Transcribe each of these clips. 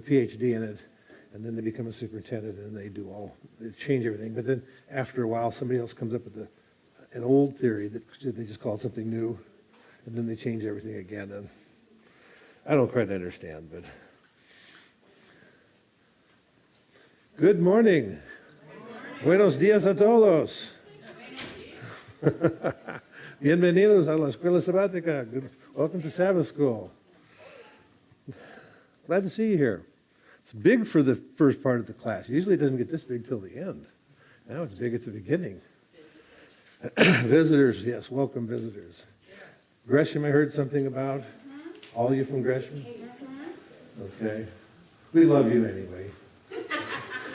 PhD in it, and then they become a superintendent, and they change everything. But then after a while, somebody else comes up with an old theory that they just call something new, and then they change everything again. And I don't quite understand, but good morning. Buenos días a todos. Bienvenidos a la escuela sabática. Welcome to Sabbath School. Glad to see you here. It's big for the first part of the class. Usually it doesn't get this big till the end. Now it's big at the beginning. Visitors, yes, welcome visitors. Gresham, I heard something about. All you from Gresham? Okay. We love you anyway.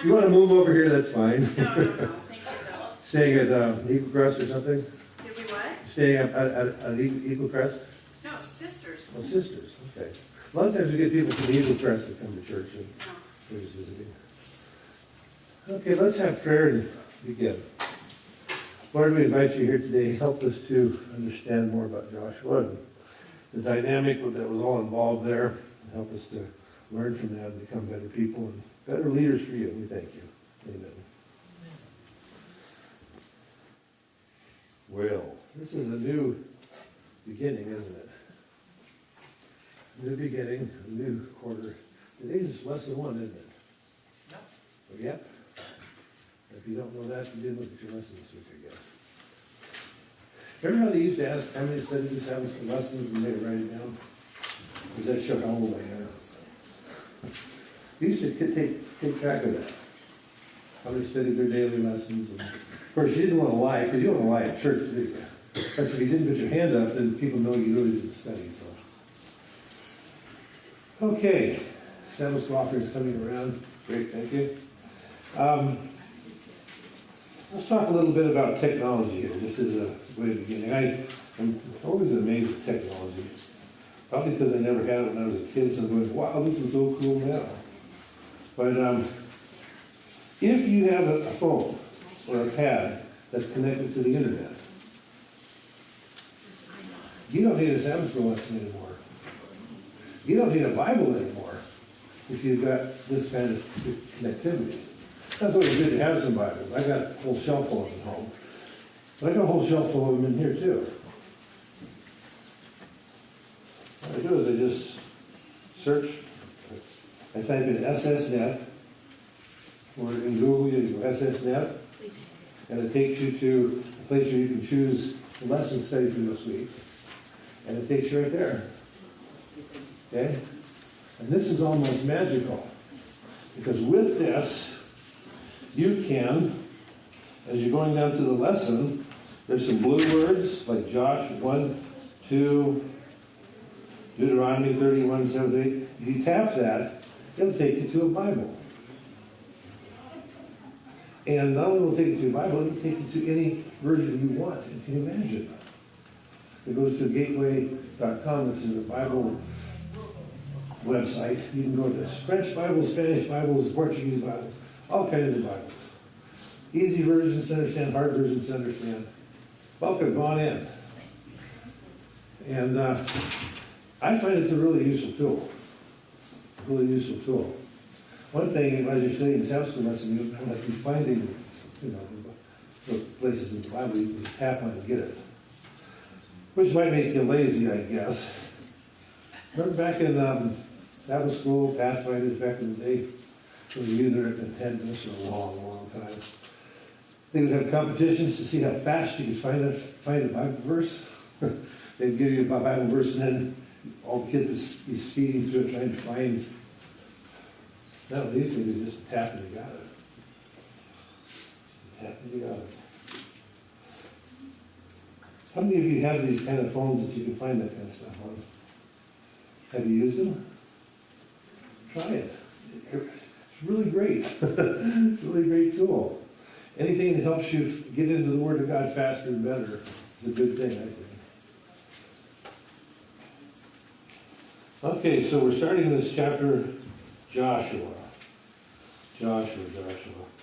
You want to move over here, that's fine. No, thank you, though. Staying at Eagle Crest or something? Did we what? Staying at Eagle Crest? No, sisters. Oh, sisters, okay. A lot of times we get people from Eagle Crest that come to church and they're just visiting. Okay, let's have prayer and begin. Lord, we invite you here today. Help us to understand more about Joshua and the dynamic that was all involved there. Help us to learn from that and become better people and better leaders for you. We thank you. Amen. Well, this is a new beginning, isn't it? New beginning, a new quarter. Today's lesson 1, isn't it? No. Oh, yep. If you don't know that, you didn't look at your lesson this week, I guess. Remember how they used to ask how many studies you have some lessons and they would write it down? Does that show how old I am? You used to take track of that. How they studied their daily lessons. And of course, you didn't want to lie, because you don't want to lie at church, do you? But if you didn't put your hand up, then people know you really didn't study. So, okay, Sabbath School offerings coming around. Great, thank you. Let's talk a little bit about technology here, just as a way of beginning. I'm always amazed at technology. Probably because I never had it when I was a kid, so I'm going, wow, this is so cool now. But if you have a phone or a pad that's connected to the internet, you don't need a Sabbath School lesson anymore. You don't need a Bible anymore if you've got this kind of connectivity. That's why it's good to have some Bibles. I got a whole shelf full of them at home. But I got a whole shelf full of them in here too. What I do is I just search. I type in SSNet, or in Google you go SSNet, and it takes you to a place where you can choose the lesson study for this week. And it takes you right there. Okay? And this is almost magical. Because with this, you can, as you're going down to the lesson, there's some blue words like Josh 1, 2, Deuteronomy 31, 7, 8. If you tap that, it'll take you to a Bible. And not only will it take you to a Bible, it'll take you to any version you want. And can you imagine? It goes to gateway.com, which is a Bible website. You can go to French Bibles, Spanish Bibles, Portuguese Bibles, all kinds of Bibles. Easy versions to understand, hard versions to understand. Welcome, go on in. And I find it's a really useful tool. Really useful tool. One thing, as you're studying the Sabbath School lesson, you might be finding, the places in the Bible you can just tap on and get it. Which might make you lazy, I guess. Remember back in Sabbath School, Pathfinders, back in the day, when the youth had this for a long, long time. They would have competitions to see how fast you could find a Bible verse. They'd give you a Bible verse, and then all the kids would be speeding through it trying to find. Now these things you just tap and you got it. Tap and you got it. How many of you have these kind of phones that you can find that kind of stuff on? Have you used them? Try it. It's really great. It's a really great tool. Anything that helps you get into the Word of God faster and better is a good thing, I think. Okay, so we're starting this chapter, Joshua. Joshua.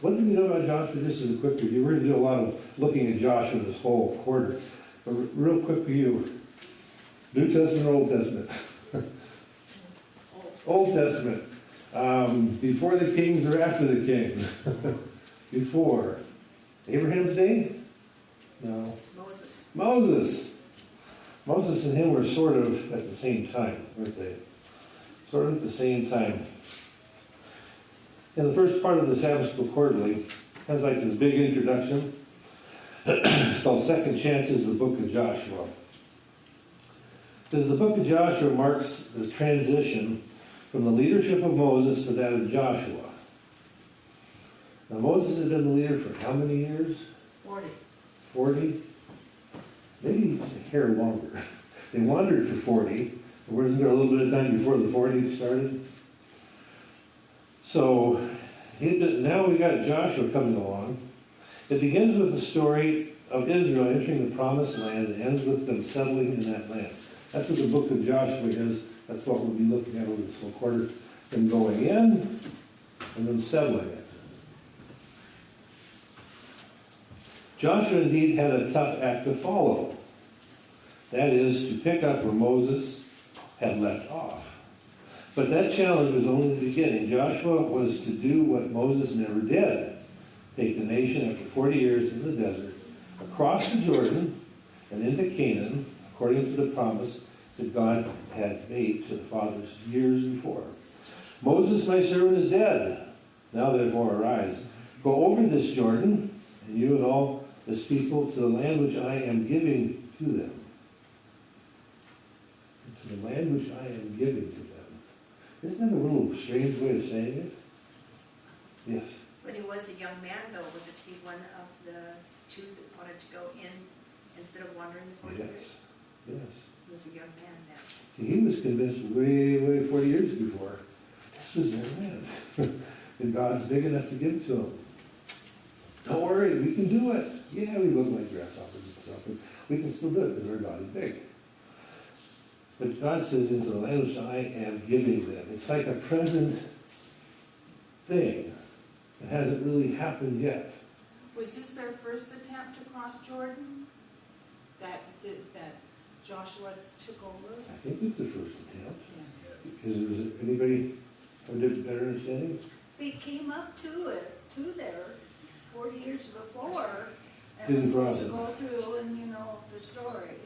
What do we know about Joshua? This is a quick review. We're going to do a lot of looking at Joshua this whole quarter. But real quick review. New Testament or Old Testament? Old Testament. Before the kings or after the kings? Before. Abraham's day? No. Moses. Moses and him were sort of at the same time, weren't they? Sort of at the same time. In the first part of the Sabbath School Quarterly, has like this big introduction. It's called Second Chances, the Book of Joshua. It says the Book of Joshua marks the transition from the leadership of Moses to that of Joshua. Now Moses had been the leader for how many years? 40. 40? Maybe a hair longer. They wandered for 40. Wasn't there a little bit of time before the 40 started? So now we got Joshua coming along. It begins with the story of Israel entering the promised land and ends with them settling in that land. That's what the book of Joshua is. That's what we'll be looking at over this whole quarter. Them going in and then settling it. Joshua indeed had a tough act to follow. That is, to pick up where Moses had left off. But that challenge was only the beginning. Joshua was to do what Moses never did. Take the nation after 40 years in the desert, across the Jordan, and into Canaan, according to the promise that God had made to the fathers years before. Moses, my servant, is dead. Now therefore arise. Go over this Jordan, and you and all this people, to the land which I am giving to them. To the land which I am giving to them. Isn't that a little strange way of saying it? Yes. When he was a young man, though, wasn't he one of the two that wanted to go in instead of wandering the 40 years? Yes. He was a young man then. See, he was convinced way 40 years before. This was their land. And God's big enough to give it to them. Don't worry, we can do it. Yeah, we look like grasshoppers and stuff, but we can still do it because our God is big. But God says, into the land which I am giving them. It's like a present thing. It hasn't really happened yet. Was this their first attempt to cross Jordan? That Joshua took over? I think it's the first attempt. Yeah. Is it anybody have a better understanding? They came up to there 40 years before, and Didn't was supposed to cross go through, and you know the story.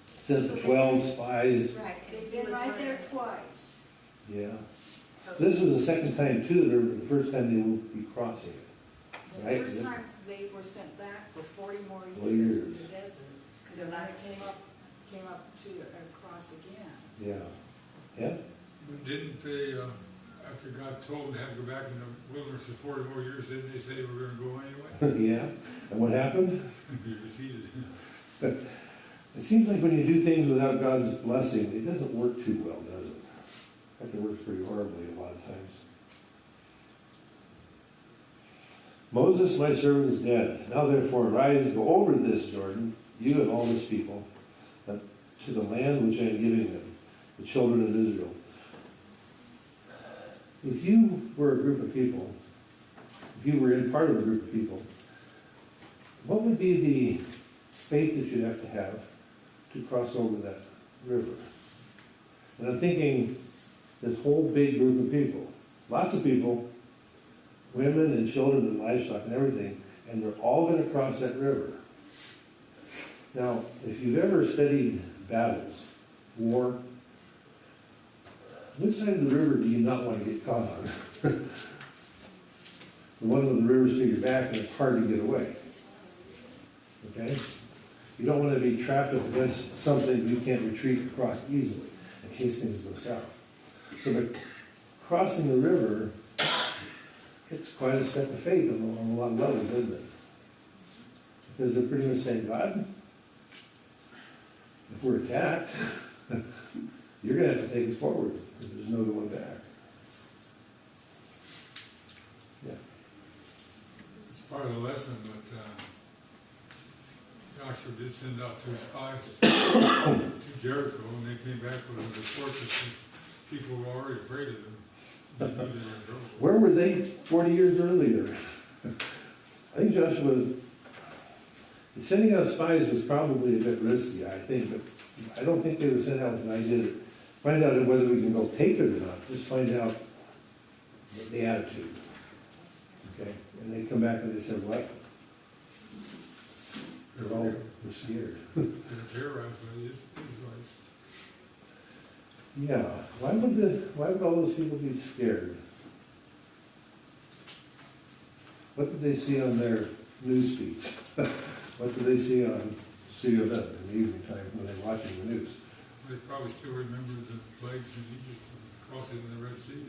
Sent the 12 spies. Right. They've been right there twice. Yeah. So This was the second time, too, the first time they will be crossing it. The Right. first time they were sent back for 40 more 40 years in years. the desert, Because and they're then not- they came up to across again. Yeah. Yeah? But didn't they, after God told them they had to go back in the wilderness for 40 more years, didn't they say we're going to go anyway? Yeah. And what happened? Be defeated. It seems like when you do things without God's blessing, it doesn't work too well, does it? In fact, it works pretty horribly a lot of times. Moses, my servant, is dead. Now therefore arise, go over this Jordan, you and all this people, to the land which I am giving them, the children of Israel. If you were a group of people, if you were in part of a group of people, what would be the faith that you'd have to cross over that river? And I'm thinking this whole big group of people, lots of people, women and children and livestock and everything, and they're all going to cross that river. Now, if you've ever studied battles, war, which side of the river do you not want to get caught on? The one with the river's to your back and it's hard to get away. Okay? You don't want to be trapped up against something you can't retreat across easily in case things go south. So by crossing the river, it's quite a step of faith on a lot of levels, isn't it? Because they're pretty much saying, God, if we're attacked, you're going to have to take us forward because there's no going back. Yeah. It's part of the lesson, but Joshua did send out 2 spies to Jericho, and they came back with a report that the people were already afraid of them. They knew they were in trouble. Where were they 40 years earlier? I think Joshua, sending out spies was probably a bit risky, I think, but I don't think they were sent out with an idea to find out whether we can go take it or not. Just find out the attitude. Okay, and they come back and they said, what? They're scared. They're terrorized by the Israelites. Yeah, why would all those people be scared? What did they see on their news feeds? What did they see on CNN in the evening time when they're watching the news? They probably still remember the plagues in Egypt, crossing the Red Sea.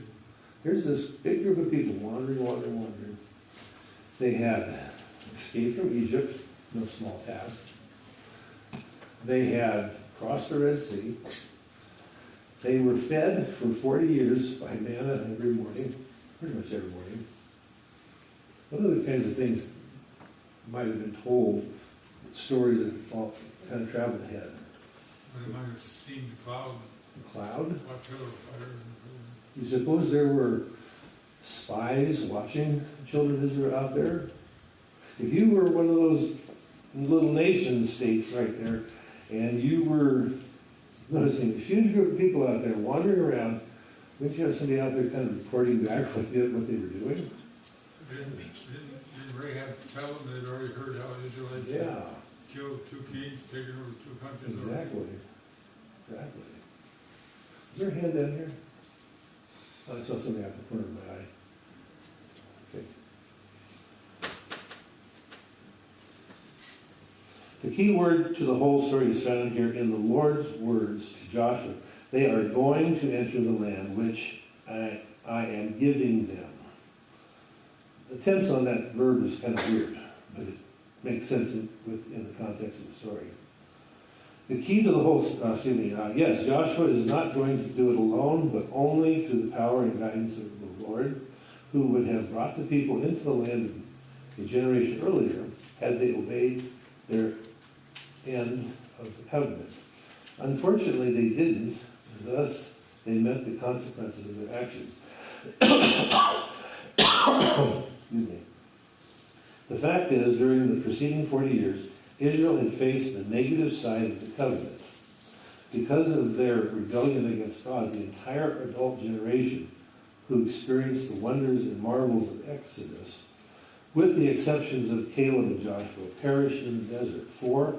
Here's this big group of people wandering. They had escaped from Egypt, no small task. They had crossed the Red Sea. They were fed for 40 years by manna every morning, pretty much every morning. What are the kinds of things might have been told, stories that kind of traveled ahead? But they might have seen the cloud, The cloud? like pillar of fire. You suppose there were spies watching the children of Israel out there? If you were one of those little nation states right there, and you were noticing a huge group of people out there wandering around, wouldn't you have somebody out there kind of reporting back what they were doing? Didn't Rahab tell them they'd already heard how Israelites had Yeah, killed 2 kings, taken over 2 countries? exactly. Is there a hand down here? Oh, I saw something out the corner of my eye. Okay. The key word to the whole story is found here in the Lord's words to Joshua. They are going to enter the land which I am giving them. The tense on that verb is kind of weird, but it makes sense in the context of the story. The key to the whole, yes, Joshua is not going to do it alone, but only through the power and guidance of the Lord, who would have brought the people into the land a generation earlier had they obeyed their end of the covenant. Unfortunately, they didn't, and thus they met the consequences of their actions. Excuse me. The fact is, during the preceding 40 years, Israel had faced the negative side of the covenant. Because of their rebellion against God, the entire adult generation who experienced the wonders and marvels of Exodus, with the exceptions of Caleb and Joshua, perished in the desert. 4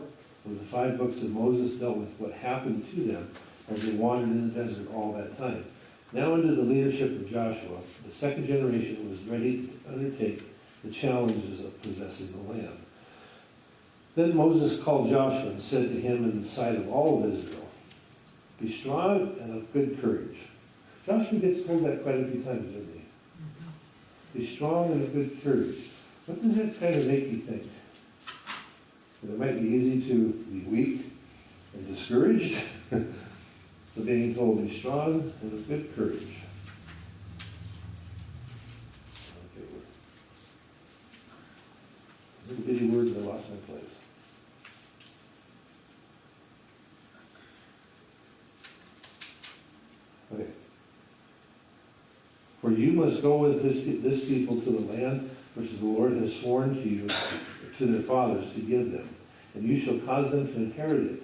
of the 5 books of Moses dealt with what happened to them as they wandered in the desert all that time. Now, under the leadership of Joshua, the second generation was ready to undertake the challenges of possessing the land. Then Moses called Joshua and said to him in the sight of all of Israel, "Be strong and of good courage." Joshua gets told that quite a few times, doesn't he? Be strong and of good courage. What does that kind of make you think? That it might be easy to be weak and discouraged? So being told, be strong and of good courage. Okay, little bitty words, I lost my place. Okay. For you must go with this people to the land which the Lord has sworn to you, to their fathers, to give them. And you shall cause them to inherit it.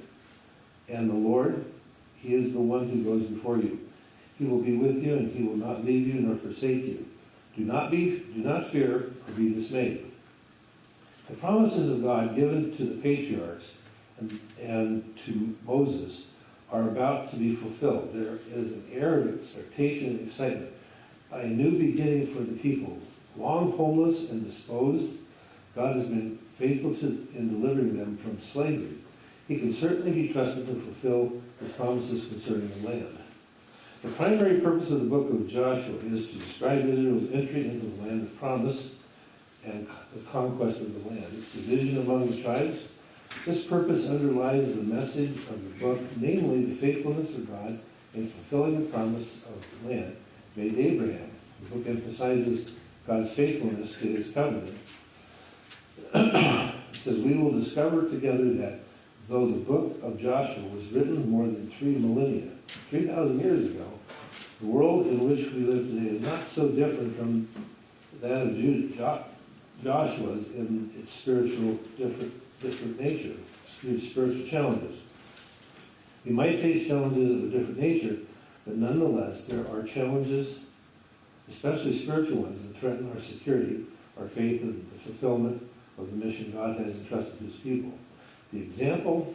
And the Lord, He is the one who goes before you. He will be with you, and He will not leave you nor forsake you. Do not fear or be dismayed. The promises of God given to the patriarchs and to Moses are about to be fulfilled. There is an air of expectation and excitement. A new beginning for the people. Long homeless and disposed, God has been faithful in delivering them from slavery. He can certainly be trusted to fulfill His promises concerning the land. The primary purpose of the book of Joshua is to describe Israel's entry into the land of promise and the conquest of the land. Its division among the tribes. This purpose underlies the message of the book, namely the faithfulness of God in fulfilling the promise of the land made to Abraham. The book emphasizes God's faithfulness to His covenant. It says, we will discover together that though the book of Joshua was written more than 3 millennia, 3,000 years ago, the world in which we live today is not so different from that of Joshua's in its spiritual different nature, spiritual challenges. We might face challenges of a different nature, but nonetheless, there are challenges especially spiritual ones that threaten our security, our faith, and the fulfillment of the mission God has entrusted to his people. The example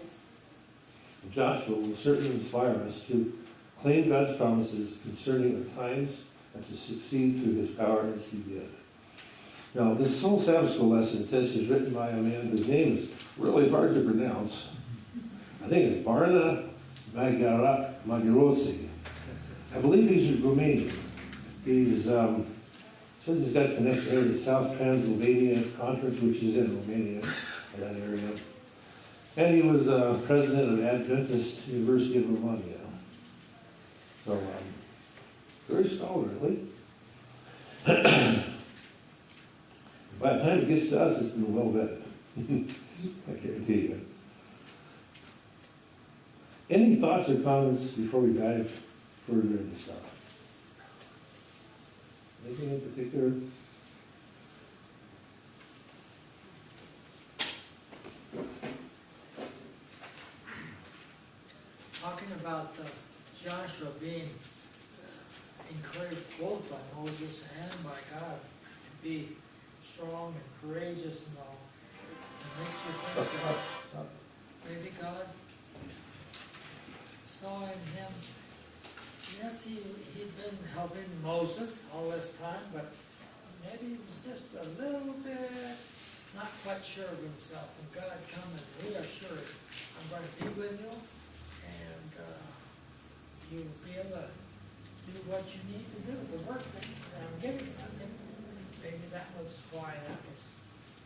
of Joshua will certainly inspire us to claim God's promises concerning our times and to succeed through his power as he did. Now, this whole Sabbath School lesson, it says is written by a man whose name is really hard to pronounce. I think it's Barna Magirosi. I believe he's Romanian. He's says he's got connection here to the South Transylvania Conference, which is in Romania, that area. And he was president of Adventist University of Romania. So, very scholarly. By the time it gets to us, it's been well vetted. I guarantee you. Any thoughts or comments before we dive further into stuff? Anything in particular? Talking about Joshua being encouraged both by Moses and by God to be strong and courageous and all, it makes you think that maybe God saw in him, yes, he'd been helping Moses all this time, but maybe he was just a little bit not quite sure of himself. And God come and reassured, I'm going to be with you, and you'll be able to do what you need to do, the work that I'm giving you. I think maybe that was why that was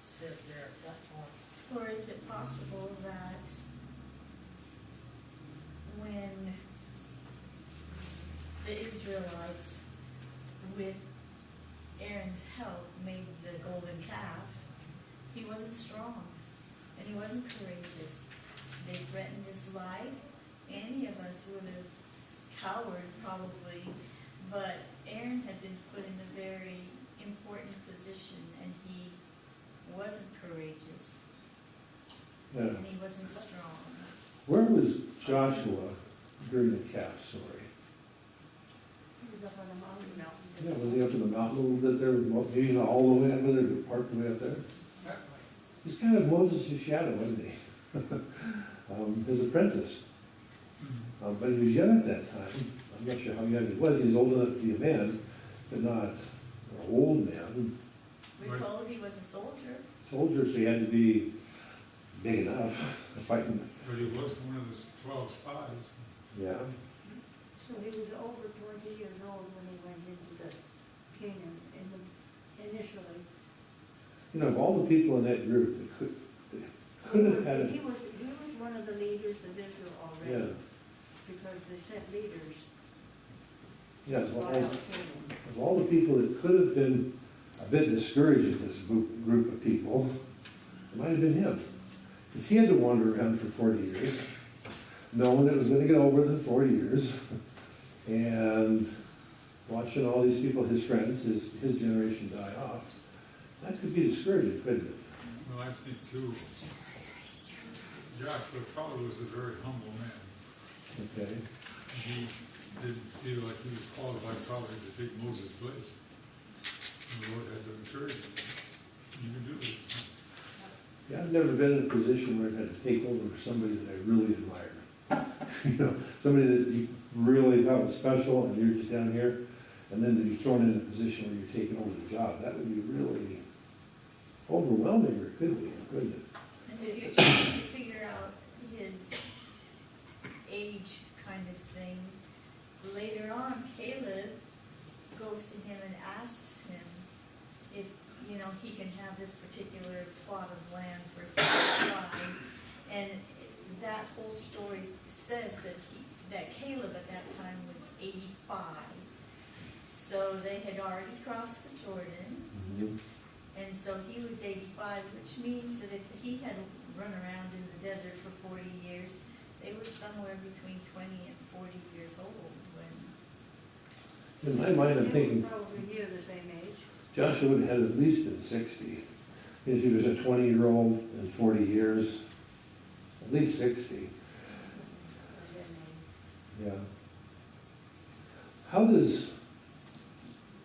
said there at that point. Or is it possible that when the Israelites, with Aaron's help, made the golden calf, he wasn't strong and he wasn't courageous? They threatened his life. Any of us would have cowered probably, but Aaron had been put in a very important position and he wasn't courageous. Yeah. And he wasn't strong. Where was Joshua during the calf story? He was up on the mountain. No. Yeah, was he up in the mountain a little bit there, maybe not all the way up there, but part of the way up there? That way. He's kind of Moses' shadow, wasn't he? His apprentice. But he was young at that time. I'm not sure how young he was. He was old enough to be a man, but not an old man. We're told he was a soldier. Soldier, so he had to be big enough to fight him. But he was one of the 12 spies. Yeah. So he was over 20 years old when he went into the Canaan initially. You know, of all the people in that group that could have had He it. was one of the leaders of Israel Yeah. already, because they sent leaders Yeah, to of spy out Canaan. all the people that could have been a bit discouraged with this group of people, it might have been him. Because he had to wander around for 40 years, knowing it was going to get over within 40 years, and watching all these people, his friends, his generation die off. That could be discouraging, couldn't it? Well, I think too, Joshua probably was a very humble man. Okay. He didn't feel like he was qualified probably to take Moses' place. And the Lord had to encourage him. You can do this. Yeah, I've never been in a position where I had to take over somebody that I really admired. You know, somebody that you really thought was special, and you're just down here, and then to be thrown in a position where you're taking over the job, that would be really overwhelming, or could be, couldn't it? And if you try to figure out his age kind of thing, later on, Caleb goes to him and asks him if, you know, he can have this particular plot of land for his tribe. And that whole story says that Caleb at that time was 85. So they had already crossed the Jordan. Mhm. And so he was 85, which means that if he had run around in the desert for 40 years, they were somewhere between 20 and 40 years old when. In my mind, I'm They thinking were probably near the same age. Joshua would have at least been 60. If he was a 20-year-old in 40 years, at least 60. Yeah. How does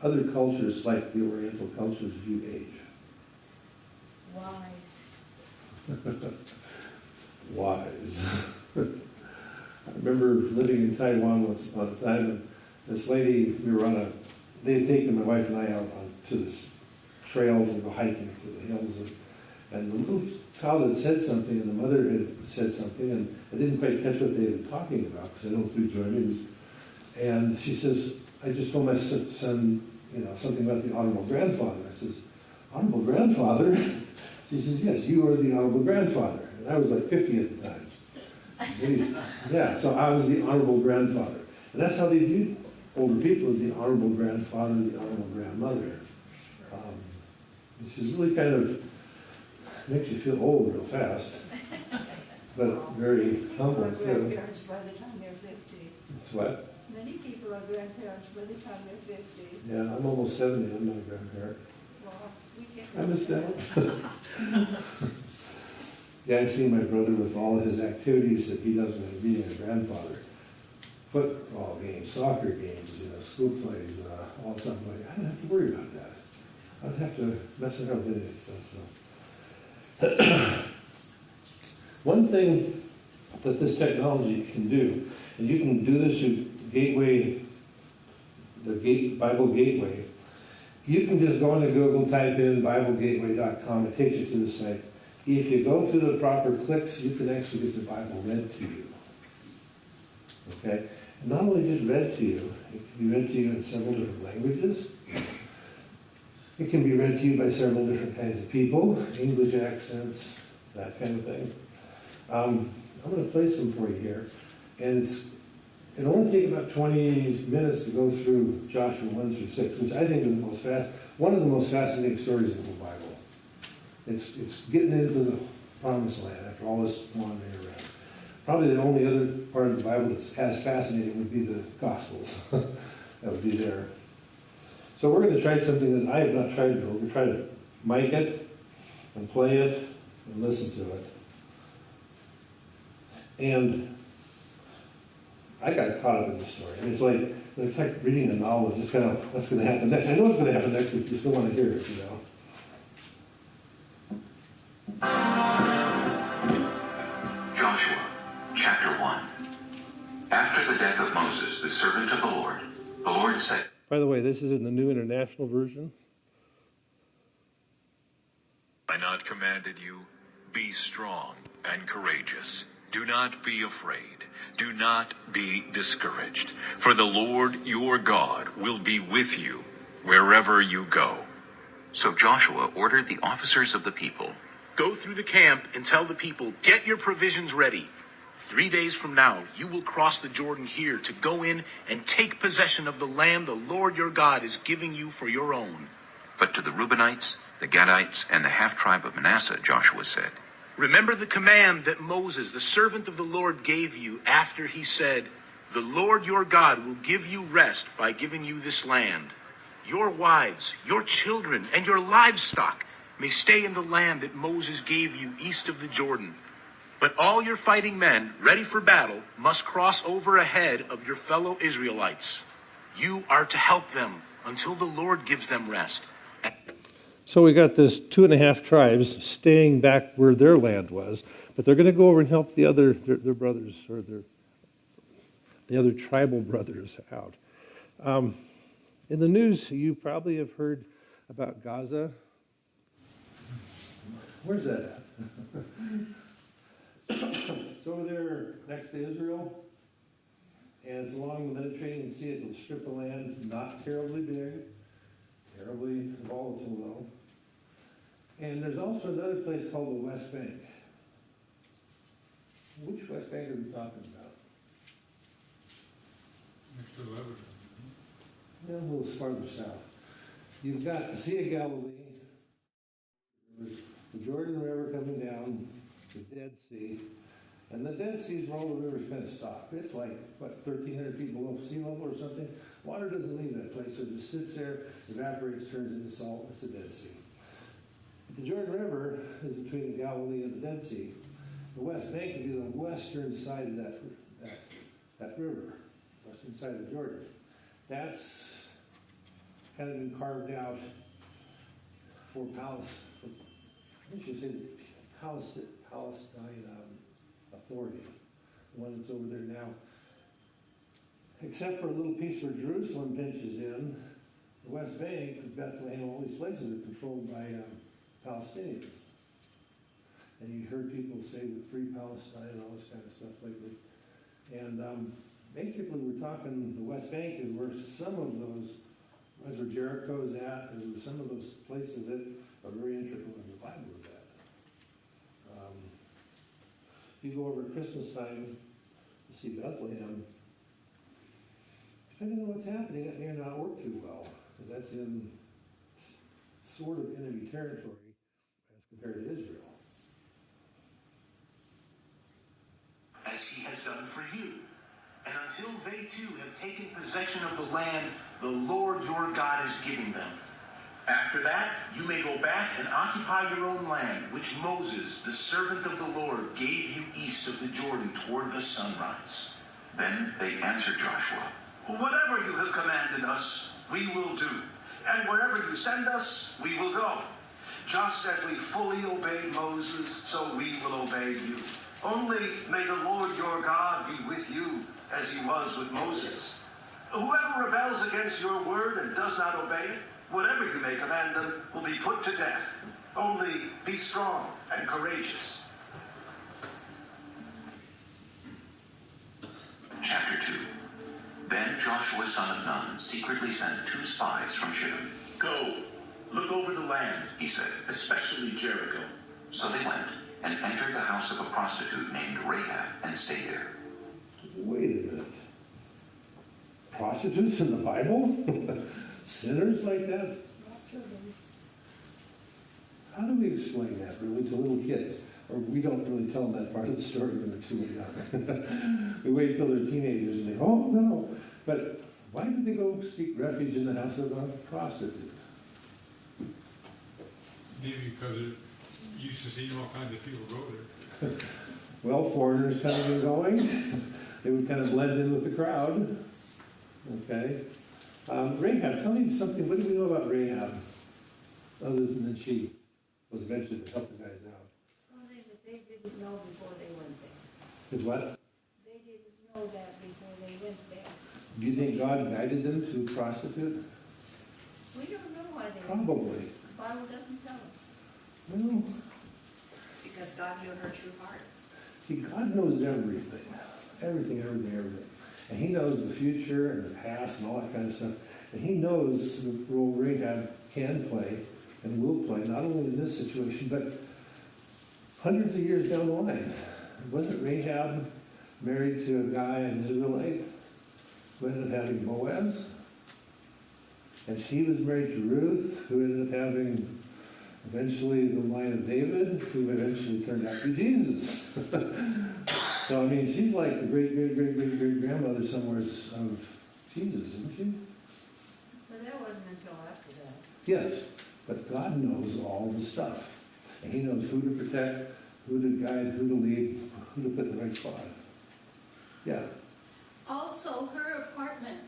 other cultures, like the Oriental cultures, view age? Wise. Wise. I remember living in Taiwan once upon a time, and this lady, they had taken my wife and I out to this trail to go hiking to the hills, and the little child had said something, and the mother had said something, and I didn't quite catch what they were talking about, because I don't speak Chinese. And she says, I just told my son, something about the honorable grandfather. I says, honorable grandfather? She says, yes, you are the honorable grandfather. And I was like 50 at the time. Yeah, so I was the honorable grandfather. And that's how they viewed older people, as the honorable grandfather, the honorable grandmother. Which is really kind of, makes you feel old real fast, but very humble Are too. grandparents by the time they're 50. It's what? Many people are grandparents by the time they're 50. Yeah, I'm almost 70, I'm not a grandparent. Well, we can't. I missed out. Yeah, I see my brother with all his activities that he does when being a grandfather. Football games, soccer games, school plays, all something like that. I don't have to worry about that. I don't have to mess around with any of that stuff. So. One thing that this technology can do, and you can do this with Gateway, Bible Gateway. You can just go into Google, type in BibleGateway.com, it takes you to the site. If you go through the proper clicks, you can actually get the Bible read to you. Okay? And not only just read to you, it can be read to you in several different languages. It can be read to you by several different kinds of people, English accents, that kind of thing. I'm going to play some for you here. And it'll only take about 20 minutes to go through Joshua 1 through 6, which I think is one of the most fascinating stories in the whole Bible. It's getting into the promised land after all this wandering around. Probably the only other part of the Bible that's as fascinating would be the Gospels. That would be there. So we're going to try something that I have not tried before. We're going to try to mic it and play it and listen to it. And I got caught up in the story. I mean, it's like reading a novel. It's just kind of what's going to happen next. I know what's going to happen next, but you still want to hear it, Joshua, chapter 1. After the death of Moses, the servant of the Lord said... By the way, this is in the New International Version. I not commanded you, be strong and courageous. Do not be afraid. Do not be discouraged. For the Lord your God will be with you wherever you go. So Joshua ordered the officers of the people, go through the camp and tell the people, get your provisions ready. 3 days from now, you will cross the Jordan here to go in and take possession of the land the Lord your God is giving you for your own. But to the Reubenites, the Gadites, and the half-tribe of Manasseh, Joshua said, remember the command that Moses, the servant of the Lord, gave you after he said, the Lord your God will give you rest by giving you this land. Your wives, your children, and your livestock may stay in the land that Moses gave you east of the Jordan. But all your fighting men, ready for battle, must cross over ahead of your fellow Israelites. You are to help them until the Lord gives them rest. So we got this 2.5 tribes staying back where their land was, but they're going to go over and help the other their brothers or the other tribal brothers out. In the news, you probably have heard about Gaza. Where's that at? It's over there next to Israel, and it's along the Mediterranean Sea. It's a strip of land, not terribly big, terribly volatile though. And there's also another place called the West Bank. Which West Bank are we talking about? Next to Lebanon. Yeah, a little farther south. You've got the Sea of Galilee, there's the Jordan River coming down, the Dead Sea, and the Dead Sea's where all the rivers kind of stop. It's like, 1,300 feet below sea level or something? Water doesn't leave that place, so it just sits there, evaporates, turns into salt. It's the Dead Sea. The Jordan River is between the Galilee and the Dead Sea. The West Bank would be the western side of that river, western side of Jordan. That's kind of been carved out for Palestine Authority, the one that's over there now. Except for a little piece where Jerusalem pinches in, the West Bank, Bethlehem, all these places are controlled by Palestinians. And you heard people say with Free Palestine and all this kind of stuff lately. And basically we're talking the West Bank is where some of those, that's where Jericho's at, is where some of those places that are very integral in the Bible is at. If you go over at Christmas time to see Bethlehem, depending on what's happening, it may not work too well, because that's in sort of enemy territory as compared to Israel. As he has done for you. And until they too have taken possession of the land the Lord your God is giving them. After that, you may go back and occupy your own land, which Moses, the servant of the Lord, gave you east of the Jordan toward the sunrise. Then they answered Joshua, Whatever you have commanded us, we will do. And wherever you send us, we will go. Just as we fully obeyed Moses, so we will obey you. Only may the Lord your God be with you as he was with Moses. Whoever rebels against your word and does not obey it, whatever you may command them, will be put to death. Only be strong and courageous. Chapter 2. Then Joshua son of Nun secretly sent 2 spies from Shittim. Go, look over the land, he said, especially Jericho. So they went and entered the house of a prostitute named Rahab and stayed there. Wait a minute. Prostitutes in the Bible? Sinners like that? Not children. How do we explain that really to little kids? Or we don't really tell them that part of the story when they're too young. We wait until they're teenagers and they, oh no. But why did they go seek refuge in the house of a prostitute? Maybe because it used to see all kinds of people go there. Well, foreigners coming and going, they would kind of blend in with the crowd. Okay. Rahab, tell me something. What do we know about Rahab? Other than that she was eventually to help the guys out. Something that they didn't know before they went there. Is what? They didn't know that before they went there. Do you think God guided them to prostitute? We don't know why they. Probably. The Bible doesn't tell us. Well, Because God knew her true heart. see, God knows everything. Everything. And he knows the future and the past and all that kind of stuff. And he knows the role Rahab can play and will play, not only in this situation, but hundreds of years down the line. Wasn't Rahab married to a guy, an Israelite, who ended up having Boaz? And she was married to Ruth, who ended up having eventually the line of David, who eventually turned out to be Jesus. So, I mean, she's like the great-grandmother somewhere of Jesus, isn't she? But that wasn't until after that. Yes, but God knows all the stuff. And he knows who to protect, who to guide, who to lead, who to put in the right spot. Yeah. Also, her apartment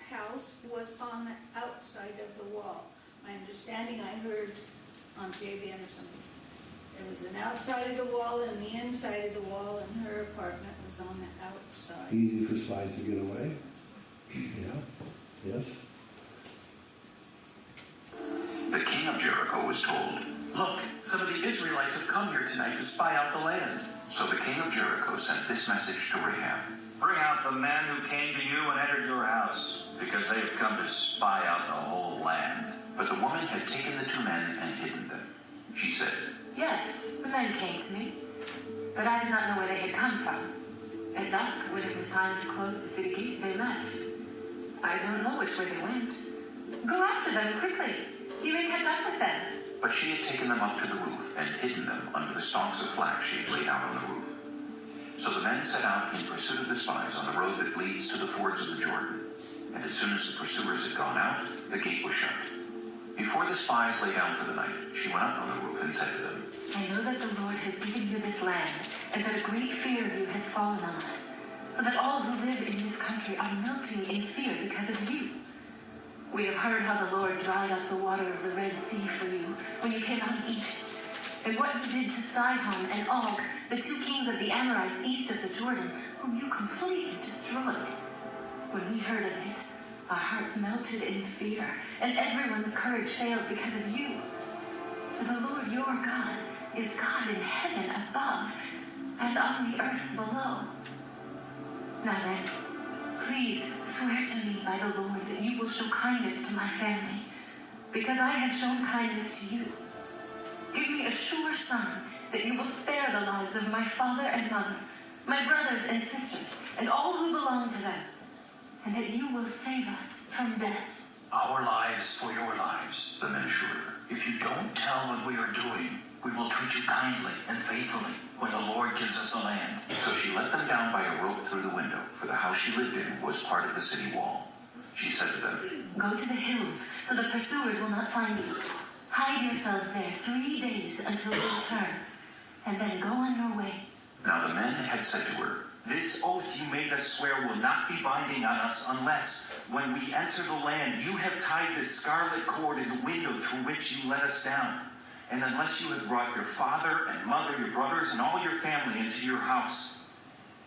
house was on the outside of the wall. My understanding, I heard on JVN or something, there was an outside of the wall and the inside of the wall, and her apartment was on the outside. Easy for spies to get away. Yeah. Yes. The king of Jericho was told, Look, some of the Israelites have come here tonight to spy out the land. so the king of Jericho sent this message to Rahab. Bring out the men who came to you and entered your house, because they have come to spy out the whole land. But the woman had taken the 2 men and hidden them. She said, Yes, the men came to me, but I did not know where they had come from. At dusk, when it was time to close the city gate, they left. I don't know which way they went. Go after them quickly. You may catch up with them. but she had taken them up to the roof and hidden them under the stalks of flax she had laid out on the roof. So the men set out in pursuit of the spies on the road that leads to the fords of the Jordan. And as soon as the pursuers had gone out, the gate was shut. Before the spies lay down for the night, she went up on the roof and said to them, I know that the Lord has given you this land, and that a great fear of you has fallen on us, so that all who live in this country are melting in fear because of you. We have heard how the Lord dried up the water of the Red Sea for you when you came out of Egypt, and what he did to Sihon and Og, the 2 kings of the Amorites east of the Jordan, whom you completely destroyed. When we heard of it, our hearts melted in fear, and everyone's courage failed because of you. For the Lord your God is God in heaven above and on the earth below. Now then, please swear to me by the Lord that you will show kindness to my family, because I have shown kindness to you. Give me a sure sign that you will spare the lives of my father and mother, my brothers and sisters, and all who belong to them, and that you will save us from death. Our lives for your lives, the men assured her. If you don't tell what we are doing, we will treat you kindly and faithfully when the Lord gives us the land. So she let them down by a rope through the window, for the house she lived in was part of the city wall. She said to them, Go to the hills, so the pursuers will not find you. Hide yourselves there 3 days until we return, and then go on your way. Now the men had said to her, This oath you made us swear will not be binding on us unless, when we enter the land, you have tied this scarlet cord in the window through which you let us down. And unless you have brought your father and mother, your brothers, and all your family into your house.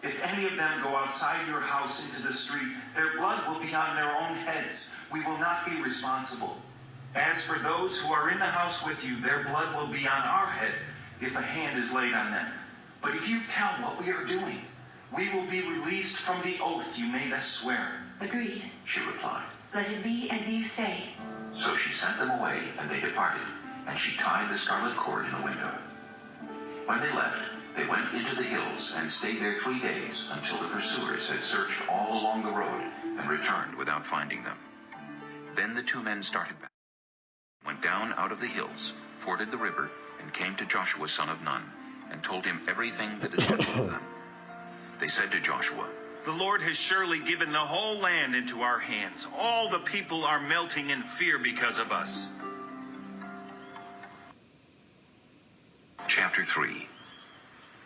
If any of them go outside your house into the street, their blood will be on their own heads. We will not be responsible. As for those who are in the house with you, their blood will be on our head if a hand is laid on them. But if you tell what we are doing, we will be released from the oath you made us swear. Agreed. She replied. Let it be as you say. So she sent them away, and they departed, and she tied the scarlet cord in the window. When they left, they went into the hills and stayed there 3 days until the pursuers had searched all along the road and returned without finding them. Then the 2 men started back, went down out of the hills, forded the river, and came to Joshua son of Nun, and told him everything that had happened to them. They said to Joshua, The Lord has surely given the whole land into our hands. All the people are melting in fear because of us. Chapter 3.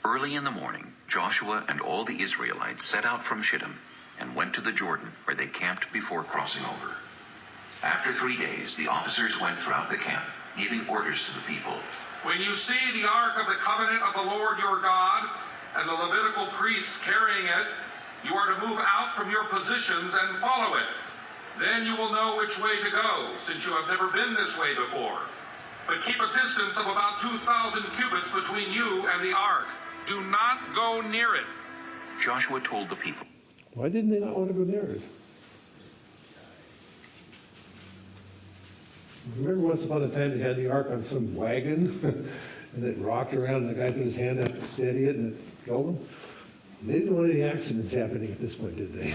Early in the morning, Joshua and all the Israelites set out from Shittim and went to the Jordan, where they camped before crossing over. After 3 days, the officers went throughout the camp, giving orders to the people. When you see the Ark of the Covenant of the Lord your God and the Levitical priests carrying it, you are to move out from your positions and follow it. Then you will know which way to go, since you have never been this way before. But keep a distance of about 2,000 cubits between you and the Ark. Do not go near it. Joshua told the people, Why didn't they not want to go near it? Remember once upon a time they had the ark on some wagon and it rocked around and the guy put his hand up to steady it and it killed him? They didn't want any accidents happening at this point, did they?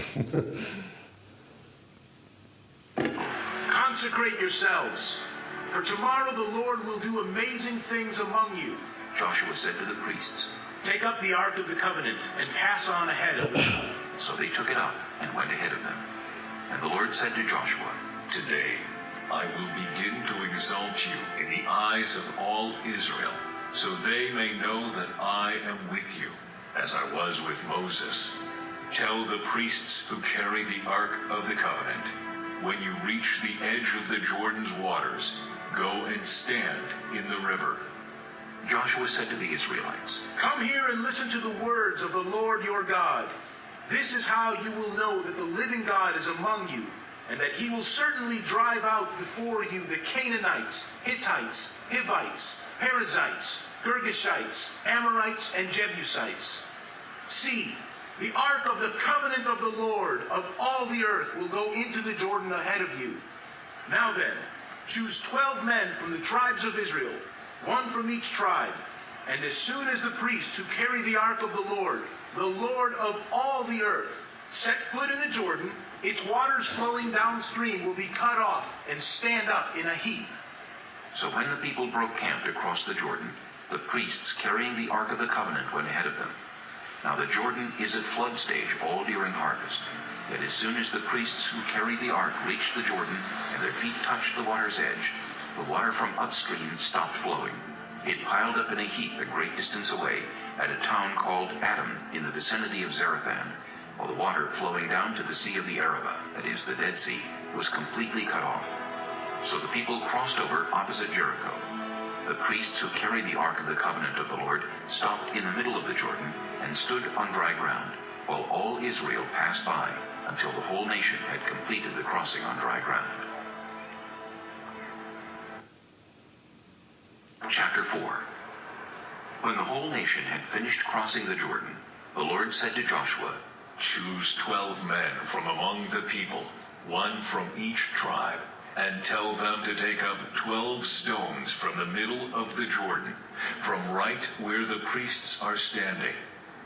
Consecrate yourselves, for tomorrow the Lord will do amazing things among you. Joshua said to the priests, Take up the Ark of the Covenant and pass on ahead of them. So they took it up and went ahead of them. And the Lord said to Joshua, Today I will begin to exalt you in the eyes of all Israel, so they may know that I am with you, as I was with Moses. Tell the priests who carry the Ark of the Covenant, when you reach the edge of the Jordan's waters, go and stand in the river. Joshua said to the Israelites, Come here and listen to the words of the Lord your God. This is how you will know that the living God is among you, and that he will certainly drive out before you the Canaanites, Hittites, Hivites, Perizzites, Girgashites, Amorites, and Jebusites. See, the ark of the covenant of the Lord of all the earth will go into the Jordan ahead of you. Now then, choose 12 men from the tribes of Israel, one from each tribe, and as soon as the priests who carry the ark of the Lord of all the earth, set foot in the Jordan, its waters flowing downstream will be cut off and stand up in a heap. So when the people broke camp to cross the Jordan, the priests carrying the Ark of the Covenant went ahead of them. Now the Jordan is at flood stage all during harvest. Yet as soon as the priests who carried the Ark reached the Jordan and their feet touched the water's edge, the water from upstream stopped flowing. It piled up in a heap a great distance away at a town called Adam in the vicinity of Zarethan, while the water flowing down to the Sea of the Arabah, that is the Dead Sea, was completely cut off. So the people crossed over opposite Jericho. The priests who carried the Ark of the Covenant of the Lord stopped in the middle of the Jordan and stood on dry ground, while all Israel passed by until the whole nation had completed the crossing on dry ground. Chapter 4. When the whole nation had finished crossing the Jordan, the Lord said to Joshua, Choose 12 men from among the people, one from each tribe, and tell them to take up 12 stones from the middle of the Jordan, from right where the priests are standing,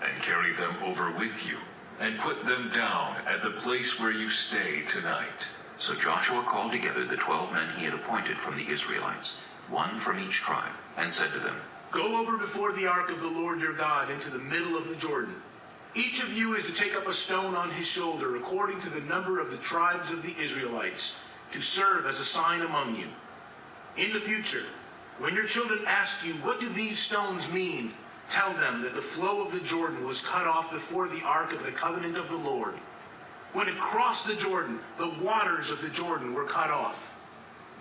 and carry them over with you, and put them down at the place where you stay tonight. So Joshua called together the 12 men he had appointed from the Israelites, one from each tribe, and said to them, Go over before the ark of the Lord your God into the middle of the Jordan. Each of you is to take up a stone on his shoulder according to the number of the tribes of the Israelites, to serve as a sign among you. In the future, when your children ask you, what do these stones mean? Tell them that the flow of the Jordan was cut off before the ark of the covenant of the Lord. When it crossed the Jordan, the waters of the Jordan were cut off.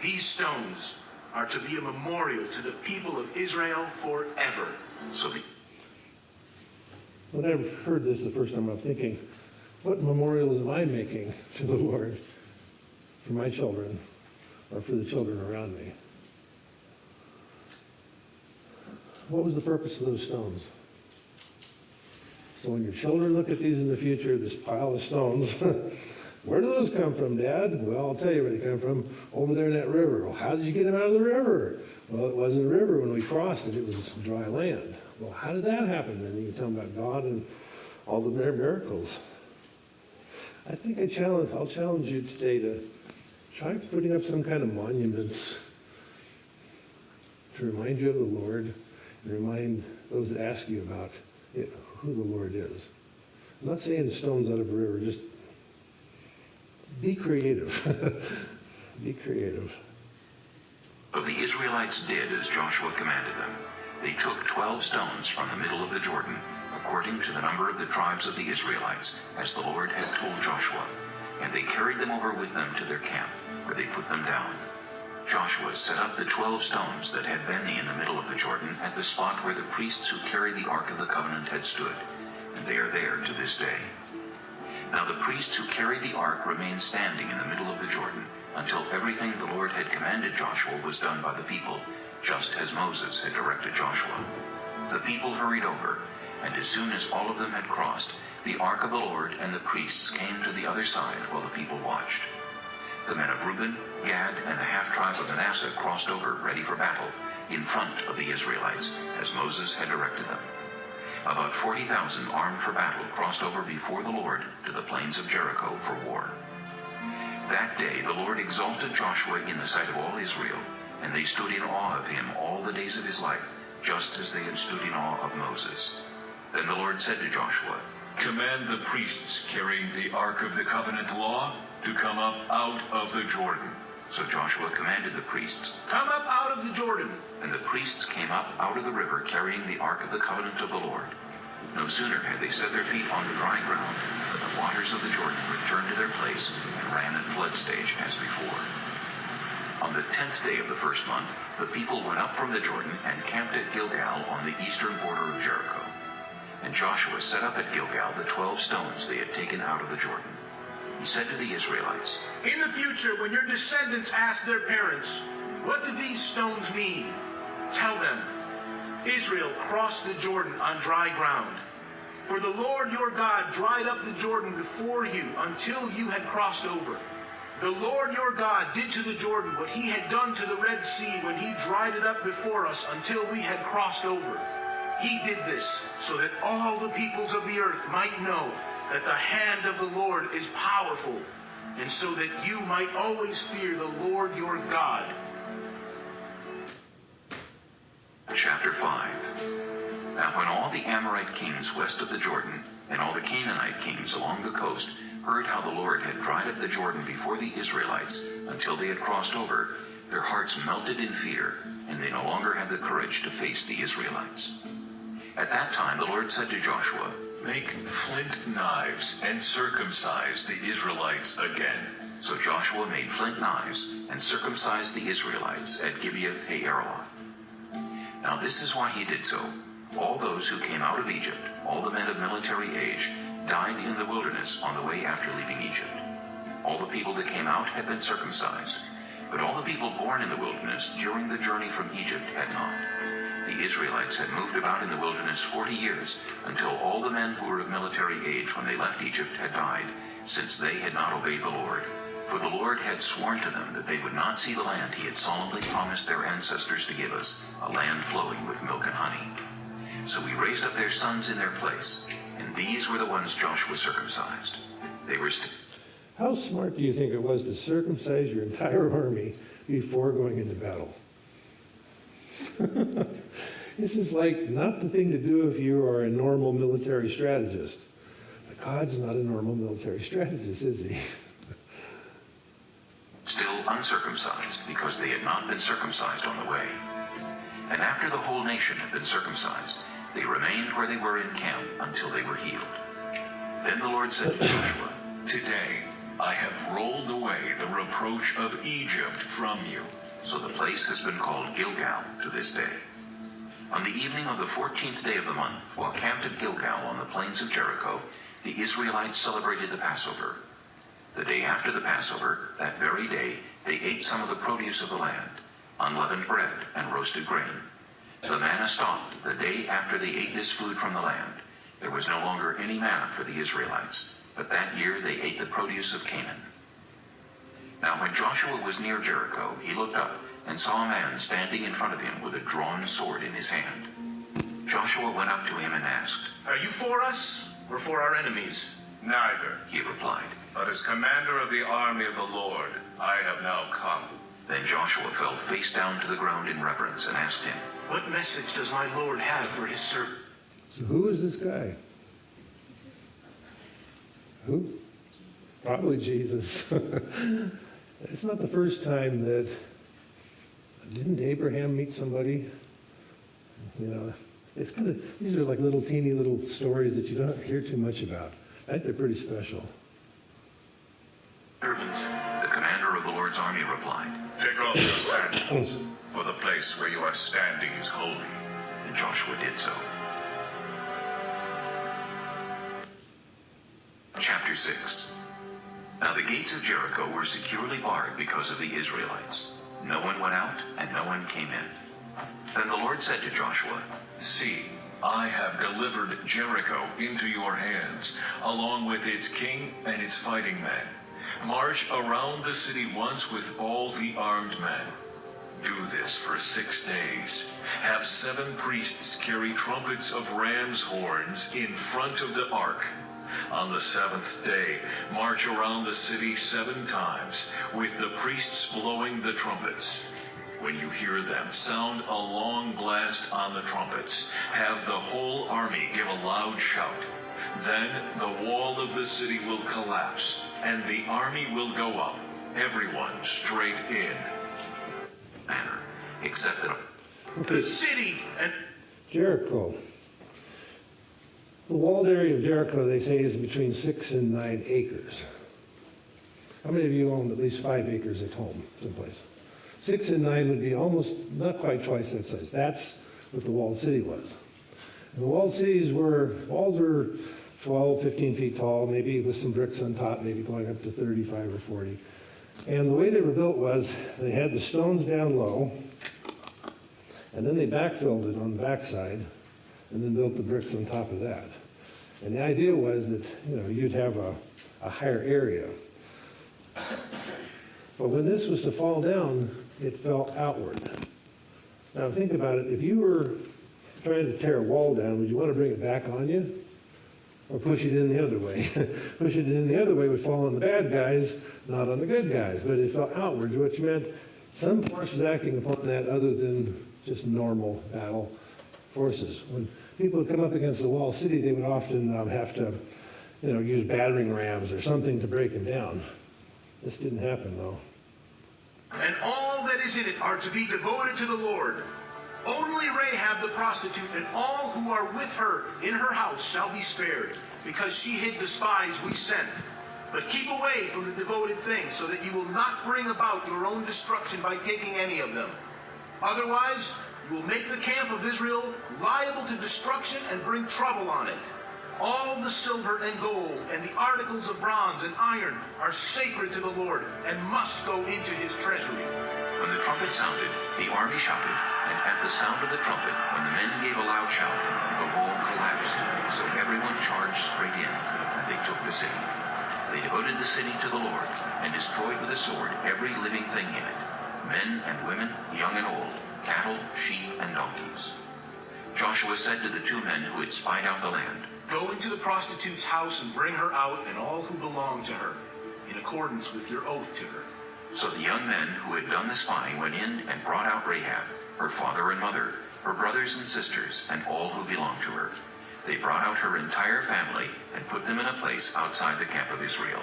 These stones are to be a memorial to the people of Israel forever. So When I heard this the first time, I'm thinking, what memorials am I making to the Lord for my children or for the children around me? What was the purpose of those stones? So when your children look at these in the future, this pile of stones, where do those come from, Dad? Well, I'll tell you where they come from, over there in that river. Well, how did you get them out of the river? Well, it wasn't a river when we crossed it, it was dry land. Well, how did that happen? And you tell them about God and all the miracles. I think I'll challenge you today to try putting up some kind of monuments to remind you of the Lord and remind those that ask you about it, who the Lord is. I'm not saying stones out of a river, just be creative. Be creative. So the Israelites did as Joshua commanded them. They took 12 stones from the middle of the Jordan, according to the number of the tribes of the Israelites, as the Lord had told Joshua, and they carried them over with them to their camp, where they put them down. Joshua set up the 12 stones that had been in the middle of the Jordan at the spot where the priests who carried the Ark of the Covenant had stood, and they are there to this day. Now the priests who carried the Ark remained standing in the middle of the Jordan until everything the Lord had commanded Joshua was done by the people, just as Moses had directed Joshua. The people hurried over, and as soon as all of them had crossed, the Ark of the Lord and the priests came to the other side while the people watched. The men of Reuben, Gad, and the half-tribe of Manasseh crossed over, ready for battle, in front of the Israelites, as Moses had directed them. About 40,000 armed for battle crossed over before the Lord to the plains of Jericho for war. That day the Lord exalted Joshua in the sight of all Israel, and they stood in awe of him all the days of his life, just as they had stood in awe of Moses. Then the Lord said to Joshua, Command the priests carrying the Ark of the Covenant law to come up out of the Jordan. So Joshua commanded the priests, Come up out of the Jordan. And the priests came up out of the river carrying the Ark of the Covenant of the Lord. No sooner had they set their feet on the dry ground than the waters of the Jordan returned to their place and ran at flood stage as before. On the 10th day of the first month, the people went up from the Jordan and camped at Gilgal on the eastern border of Jericho. And Joshua set up at Gilgal the 12 stones they had taken out of the Jordan. He said to the Israelites, In the future, when your descendants ask their parents, what do these stones mean? Tell them, Israel crossed the Jordan on dry ground. For the Lord your God dried up the Jordan before you until you had crossed over. The Lord your God did to the Jordan what he had done to the Red Sea when he dried it up before us until we had crossed over. He did this so that all the peoples of the earth might know that the hand of the Lord is powerful, and so that you might always fear the Lord your God. Chapter 5. Now when all the Amorite kings west of the Jordan, and all the Canaanite kings along the coast, heard how the Lord had dried up the Jordan before the Israelites until they had crossed over, their hearts melted in fear, and they no longer had the courage to face the Israelites. At that time the Lord said to Joshua, Make flint knives and circumcise the Israelites again. So Joshua made flint knives and circumcised the Israelites at Gibeath-Haaraloth. Now this is why he did so. All those who came out of Egypt, all the men of military age, died in the wilderness on the way after leaving Egypt. All the people that came out had been circumcised, but all the people born in the wilderness during the journey from Egypt had not. The Israelites had moved about in the wilderness 40 years, until all the men who were of military age when they left Egypt had died, since they had not obeyed the Lord. For the Lord had sworn to them that they would not see the land he had solemnly promised their ancestors to give us, a land flowing with milk and honey. So we raised up their sons in their place, and these were the ones Joshua circumcised. They were How smart do you think it was to circumcise your entire army before going into battle? This is like not the thing to do if you are a normal military strategist. But God's not a normal military strategist, is he? Still uncircumcised, because they had not been circumcised on the way. And after the whole nation had been circumcised, they remained where they were in camp until they were healed. Then the Lord said to Joshua, Today I have rolled away the reproach of Egypt from you. So the place has been called Gilgal to this day. On the evening of the 14th day of the month, while camped at Gilgal on the plains of Jericho, the Israelites celebrated the Passover. The day after the Passover, that very day, they ate some of the produce of the land, unleavened bread and roasted grain. The manna stopped the day after they ate this food from the land. There was no longer any manna for the Israelites, but that year they ate the produce of Canaan. Now when Joshua was near Jericho, he looked up and saw a man standing in front of him with a drawn sword in his hand. Joshua went up to him and asked, Are you for us or for our enemies? Neither, he replied. but as commander of the army of the Lord, I have now come. Then Joshua fell face down to the ground in reverence and asked him, What message does my Lord have for his servant? So who is this guy? Who? Probably Jesus. It's not the first time that, didn't Abraham meet somebody? You know, it's kind of, these are like little teeny little stories that you don't hear too much about. I think they're pretty special. Servant, the commander of the Lord's army replied. Take off your sandals, for the place where you are standing is holy. And Joshua did so. Chapter 6. Now the gates of Jericho were securely barred because of the Israelites. No one went out, and no one came in. Then the Lord said to Joshua, See, I have delivered Jericho into your hands, along with its king and its fighting men. March around the city once with all the armed men. Do this for 6 days. Have 7 priests carry trumpets of ram's horns in front of the ark. On the 7th day, march around the city 7 times, with the priests blowing the trumpets. When you hear them sound a long blast on the trumpets, have the whole army give a loud shout. Then the wall of the city will collapse, and the army will go up, everyone straight in. manner, except that The city and Jericho. The walled area of Jericho, they say, is between 6 and 9 acres. How many of you own at least 5 acres at home someplace? 6 and 9 would be almost, not quite twice that size. That's what the walled city was. And the walled cities walls were 12, 15 feet tall, maybe with some bricks on top, maybe going up to 35 or 40. And the way they were built was they had the stones down low, and then they backfilled it on the backside, and then built the bricks on top of that. And the idea was that, you'd have a higher area. But when this was to fall down, it fell outward. Now think about it, if you were trying to tear a wall down, would you want to bring it back on you? Or push it in the other way? Push it in the other way would fall on the bad guys, not on the good guys. But it fell outwards, which meant some forces acting upon that other than just normal battle forces. When people would come up against the walled city, they would often have to, use battering rams or something to break them down. This didn't happen, though. and all that is in it are to be devoted to the Lord. Only Rahab the prostitute and all who are with her in her house shall be spared, because she hid the spies we sent. But keep away from the devoted things, so that you will not bring about your own destruction by taking any of them. Otherwise, you will make the camp of Israel liable to destruction and bring trouble on it. All the silver and gold and the articles of bronze and iron are sacred to the Lord and must go into his treasury. When the trumpet sounded, the army shouted, and at the sound of the trumpet, when the men gave a loud shout, the wall collapsed. So everyone charged straight in, and they took the city. They devoted the city to the Lord, and destroyed with the sword every living thing in it, men and women, young and old, cattle, sheep, and donkeys. Joshua said to the 2 men who had spied out the land, Go into the prostitute's house and bring her out and all who belong to her, in accordance with your oath to her. So the young men who had done the spying went in and brought out Rahab, her father and mother, her brothers and sisters, and all who belonged to her. They brought out her entire family and put them in a place outside the camp of Israel.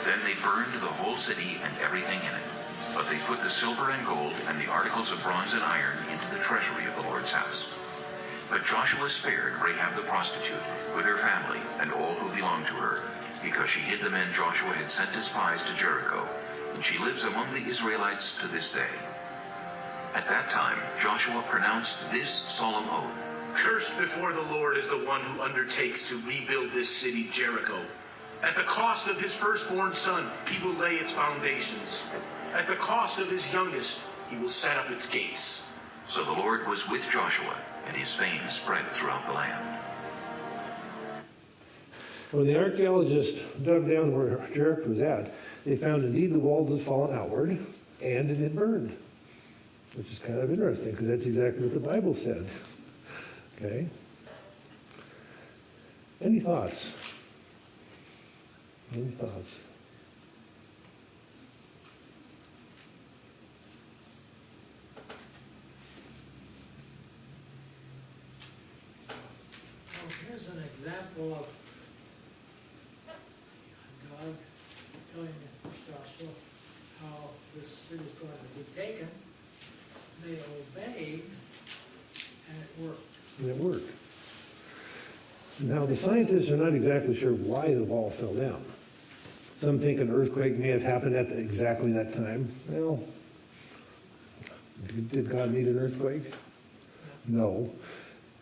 Then they burned the whole city and everything in it. But they put the silver and gold and the articles of bronze and iron into the treasury of the Lord's house. But Joshua spared Rahab the prostitute with her family and all who belonged to her, because she hid the men Joshua had sent as spies to Jericho, and she lives among the Israelites to this day. At that time, Joshua pronounced this solemn oath. Cursed before the Lord is the one who undertakes to rebuild this city, Jericho. At the cost of his firstborn son, he will lay its foundations. At the cost of his youngest, he will set up its gates. So the Lord was with Joshua, and his fame spread throughout the land. When the archaeologists dug down where Jericho was at, they found indeed the walls had fallen outward, and it had burned, which is kind of interesting, because that's exactly what the Bible said. Okay? Any thoughts? Any thoughts? Well, here's an example of God telling Joshua how this city is going to be taken. They obeyed, and it worked. And it worked. Now, the scientists are not exactly sure why the wall fell down. Some think an earthquake may have happened at exactly that time. Well, did God need an earthquake? No.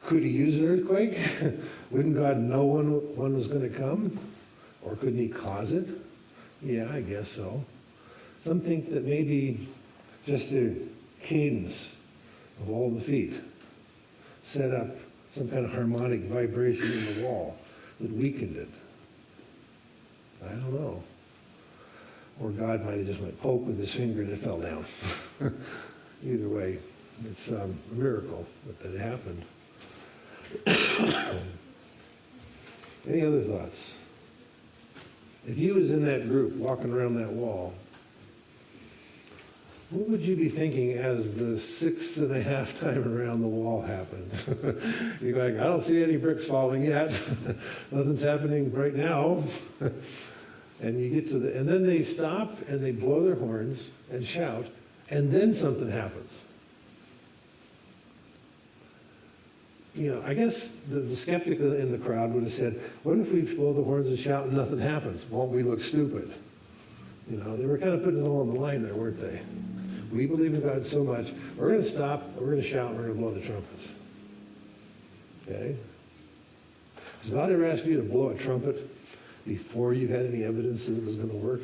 Could he use an earthquake? Wouldn't God know when one was going to come? Or couldn't he cause it? Yeah, I guess so. Some think that maybe just the cadence of all the feet set up some kind of harmonic vibration in the wall that weakened it. I don't know. Or God might have just went poke with his finger and it fell down. Either way, it's a miracle that it happened. Any other thoughts? If you was in that group walking around that wall, what would you be thinking as the 6.5 time around the wall happened? You're like, I don't see any bricks falling yet. Nothing's happening right now. And you get to and then they stop and they blow their horns and shout, and then something happens. You know, I guess the skeptic in the crowd would have said, what if we blow the horns and shout and nothing happens? Won't we look stupid? You know, they were kind of putting it all on the line there, weren't they? We believe in God so much, we're going to stop, we're going to shout, and we're going to blow the trumpets. Okay? Has God ever asked you to blow a trumpet before you had any evidence that it was going to work?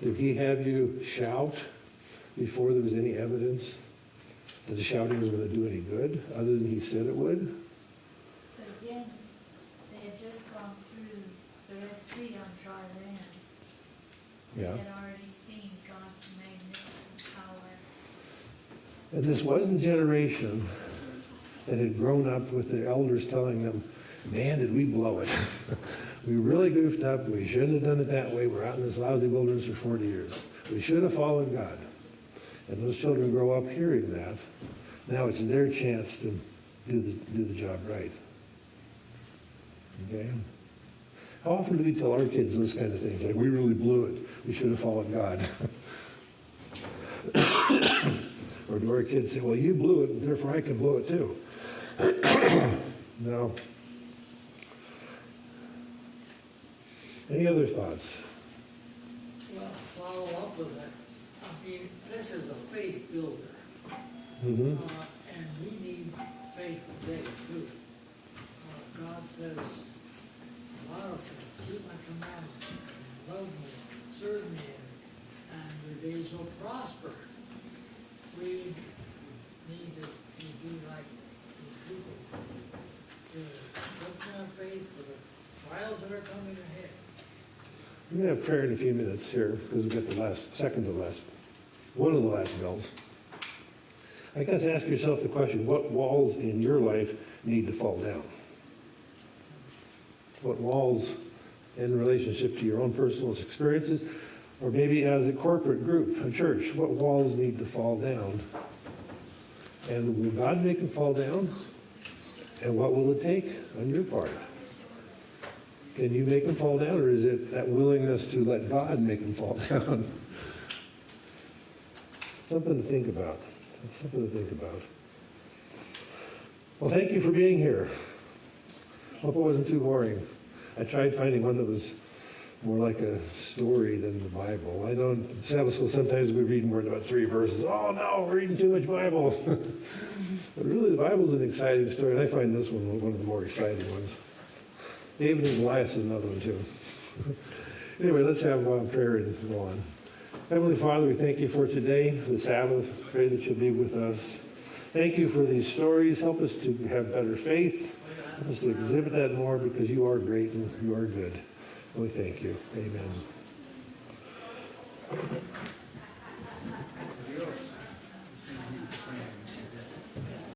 Did he have you shout before there was any evidence that the shouting was going to do any good, other than he said it would? But again, they had just gone through the Red Sea on dry land. Yeah. They had already seen God's magnificent power. And this was the generation that had grown up with their elders telling them, man, did we blow it. We really goofed up. We shouldn't have done it that way. We're out in this lousy wilderness for 40 years. We should have followed God. And those children grow up hearing that. Now it's their chance to do the job right. Okay? How often do we tell our kids those kind of things? Like, we really blew it. We should have followed God. Or do our kids say, well, you blew it, therefore I can blow it too? No. Any other thoughts? Well, follow up with that. I mean, this is a faith builder. Mm-hmm. And we need faith today too. God says a lot of things. Keep my commandments, and love me, and serve me, and your days will prosper. We need to be like these people. To look our faith for the trials that are coming ahead. We're going to have prayer in a few minutes here because we've got one of the last bells. I guess ask yourself the question, what walls in your life need to fall down? What walls in relationship to your own personal experiences, or maybe as a corporate group, a church, what walls need to fall down? And will God make them fall down? And what will it take on your part? Can you make them fall down, or is it that willingness to let God make them fall down? Something to think about. Something to think about. Well, thank you for being here. Hope it wasn't too boring. I tried finding one that was more like a story than the Bible. I know in Sabbath school sometimes we read more than about 3 verses. Oh no, we're reading too much Bible. But really the Bible's an exciting story, and I find this one of the more exciting ones. David and Goliath is another one too. Anyway, let's have prayer and go on. Heavenly Father, we thank you for today, the Sabbath. Pray that you'll be with us. Thank you for these stories. Help us to have better faith. Help us to exhibit that more, because you are great and you are good. We thank you. Amen.